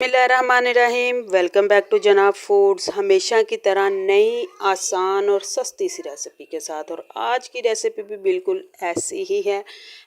बिस्मिल्लाहिर्रहमानिर्रहीम। Welcome back to जनाब foods. हमेशा की तरह नई आसान और सस्ती सी रेसिपी के साथ, और आज की रेसिपी भी बिल्कुल ऐसी ही है।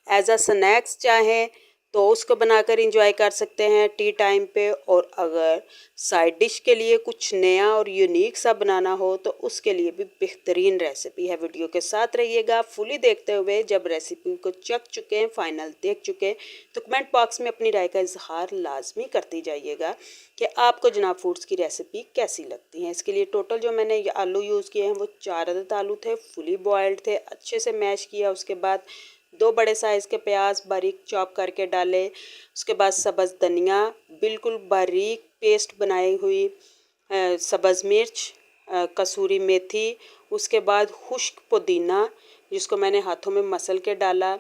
एज अ स्नैक्स चाहें तो उसको बनाकर इंजॉय कर सकते हैं टी टाइम पे, और अगर साइड डिश के लिए कुछ नया और यूनिक सा बनाना हो तो उसके लिए भी बेहतरीन रेसिपी है। वीडियो के साथ रहिएगा फुली देखते हुए। जब रेसिपी को चख चुके हैं, फाइनल देख चुके हैं, तो कमेंट बॉक्स में अपनी राय का इजहार लाजमी करती जाइएगा कि आपको जनाब फूड्स की रेसिपी कैसी लगती है। इसके लिए टोटल जो मैंने आलू यूज़ किए हैं वो 4 अदद आलू थे, फुली बॉयल्ड थे, अच्छे से मैश किया। उसके बाद 2 बड़े साइज़ के प्याज बारीक चॉप करके डाले। उसके बाद सब्ज़ धनिया, बिल्कुल बारीक पेस्ट बनाई हुई सब्ज़ मिर्च, कसूरी मेथी, उसके बाद खुश्क पुदीना जिसको मैंने हाथों में मसल के डाला,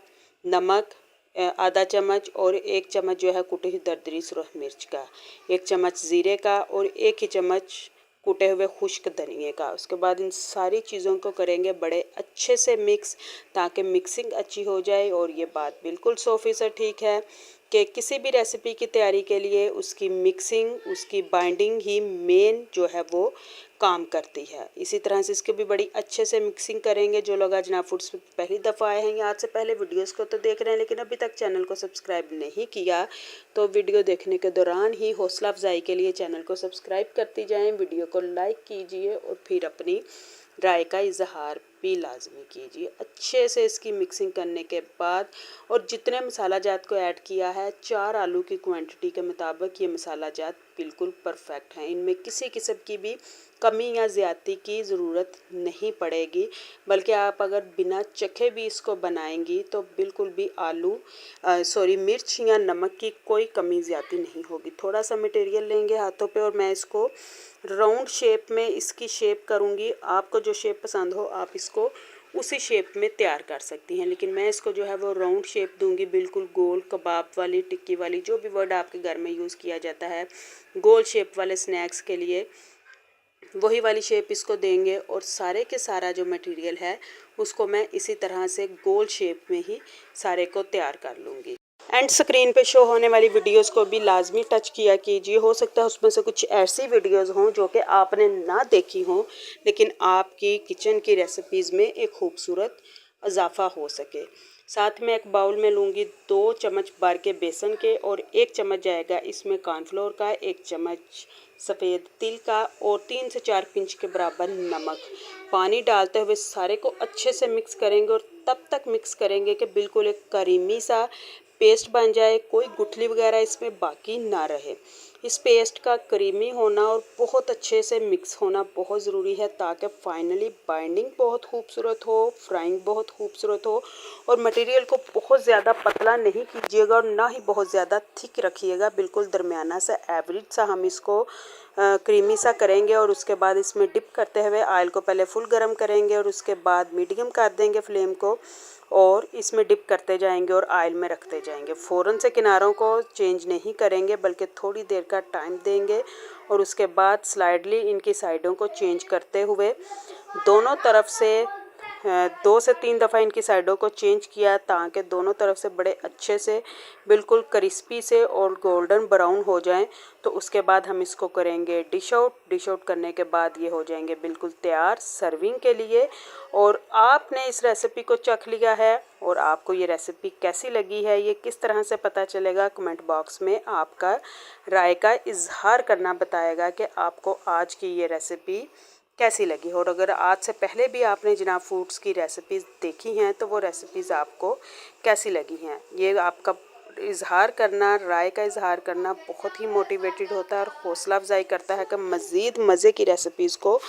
नमक आधा चम्मच, और 1 चम्मच जो है कुटी हुई दरदरी सुरख मिर्च का, 1 चम्मच ज़ीरे का, और 1 ही चम्मच कूटे हुए खुश्क धनिए का। उसके बाद इन सारी चीज़ों को करेंगे बड़े अच्छे से मिक्स, ताकि मिक्सिंग अच्छी हो जाए। और ये बात बिल्कुल 100% ठीक है कि किसी भी रेसिपी की तैयारी के लिए उसकी मिक्सिंग, उसकी बाइंडिंग ही मेन जो है वो काम करती है। इसी तरह से इसको भी बड़ी अच्छे से मिक्सिंग करेंगे। जो लोग आज जनाब फूड्स पे पहली दफ़ा आए हैं या आज से पहले वीडियोस को तो देख रहे हैं लेकिन अभी तक चैनल को सब्सक्राइब नहीं किया, तो वीडियो देखने के दौरान ही हौसला अफजाई के लिए चैनल को सब्सक्राइब करती जाएँ, वीडियो को लाइक कीजिए और फिर अपनी राय का इजहार भी लाजमी कीजिए। अच्छे से इसकी मिक्सिंग करने के बाद, और जितने मसाला जात को ऐड किया है 4 आलू की क्वांटिटी के मुताबिक ये मसाला जात बिल्कुल परफेक्ट हैं। इनमें किसी किस्म की भी कमी या ज़्यादती की ज़रूरत नहीं पड़ेगी, बल्कि आप अगर बिना चखे भी इसको बनाएंगी तो बिल्कुल भी मिर्च या नमक की कोई कमी ज़्यादती नहीं होगी। थोड़ा सा मटेरियल लेंगे हाथों पे और मैं इसको राउंड शेप में इसकी शेप करूँगी। आपको जो शेप पसंद हो आप इसको उसी शेप में तैयार कर सकती हैं, लेकिन मैं इसको जो है वो राउंड शेप दूंगी, बिल्कुल गोल, कबाब वाली, टिक्की वाली, जो भी वर्ड आपके घर में यूज़ किया जाता है गोल शेप वाले स्नैक्स के लिए, वही वाली शेप इसको देंगे। और सारे के सारा जो मटेरियल है उसको मैं इसी तरह से गोल शेप में ही सारे को तैयार कर लूँगी। एंड स्क्रीन पे शो होने वाली वीडियोस को भी लाजमी टच किया कीजिए। हो सकता है उसमें से कुछ ऐसी वीडियोस हों जो कि आपने ना देखी हों, लेकिन आपकी किचन की रेसिपीज़ में एक खूबसूरत इजाफा हो सके। साथ में एक बाउल में लूँगी 2 चम्मच भर के बेसन के, और 1 चम्मच जाएगा इसमें कॉर्नफ्लोर का, 1 चम्मच सफ़ेद तिल का, और 3 से 4 पिंच के बराबर नमक। पानी डालते हुए सारे को अच्छे से मिक्स करेंगे, और तब तक मिक्स करेंगे कि बिल्कुल एक करीमी सा पेस्ट बन जाए, कोई गुठली वगैरह इसमें बाकी ना रहे। इस पेस्ट का क्रीमी होना और बहुत अच्छे से मिक्स होना बहुत ज़रूरी है, ताकि फाइनली बाइंडिंग बहुत खूबसूरत हो, फ्राइंग बहुत खूबसूरत हो। और मटेरियल को बहुत ज़्यादा पतला नहीं कीजिएगा और ना ही बहुत ज़्यादा थिक रखिएगा, बिल्कुल दरमियाना सा एवरेज सा हम इसको क्रीमी सा करेंगे। और उसके बाद इसमें डिप करते हुए ऑयल को पहले फुल गर्म करेंगे और उसके बाद मीडियम कर देंगे फ्लेम को, और इसमें डिप करते जाएंगे और ऑयल में रखते जाएंगे। फ़ौरन से किनारों को चेंज नहीं करेंगे, बल्कि थोड़ी देर का टाइम देंगे, और उसके बाद स्लाइडली इनकी साइडों को चेंज करते हुए दोनों तरफ से 2 से 3 दफ़ा इनकी साइडों को चेंज किया, ताकि दोनों तरफ से बड़े अच्छे से बिल्कुल क्रिस्पी से और गोल्डन ब्राउन हो जाएं। तो उसके बाद हम इसको करेंगे डिश आउट करने के बाद ये हो जाएंगे बिल्कुल तैयार सर्विंग के लिए। और आपने इस रेसिपी को चख लिया है, और आपको ये रेसिपी कैसी लगी है ये किस तरह से पता चलेगा, कमेंट बॉक्स में आपका राय का इजहार करना बताएगा कि आपको आज की ये रेसिपी कैसी लगी। और अगर आज से पहले भी आपने जनाब फूड्स की रेसिपीज़ देखी हैं तो वो रेसिपीज़ आपको कैसी लगी हैं, ये आपका इजहार करना, राय का इजहार करना बहुत ही मोटिवेटेड होता है और हौसला अफजाई करता है कि मज़ीद मज़े की रेसिपीज़ को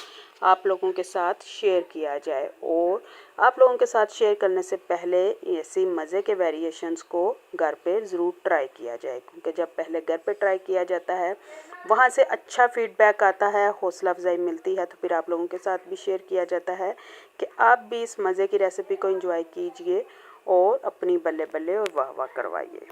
आप लोगों के साथ शेयर किया जाए। और आप लोगों के साथ शेयर करने से पहले ऐसी मज़े के वेरिएशंस को घर पे ज़रूर ट्राई किया जाए, क्योंकि जब पहले घर पे ट्राई किया जाता है वहाँ से अच्छा फीडबैक आता है, हौसला अफजाई मिलती है, तो फिर आप लोगों के साथ भी शेयर किया जाता है कि आप भी इस मज़े की रेसिपी को एंजॉय कीजिए और अपनी बल्ले बल्ले और वाह वाह करवाइए।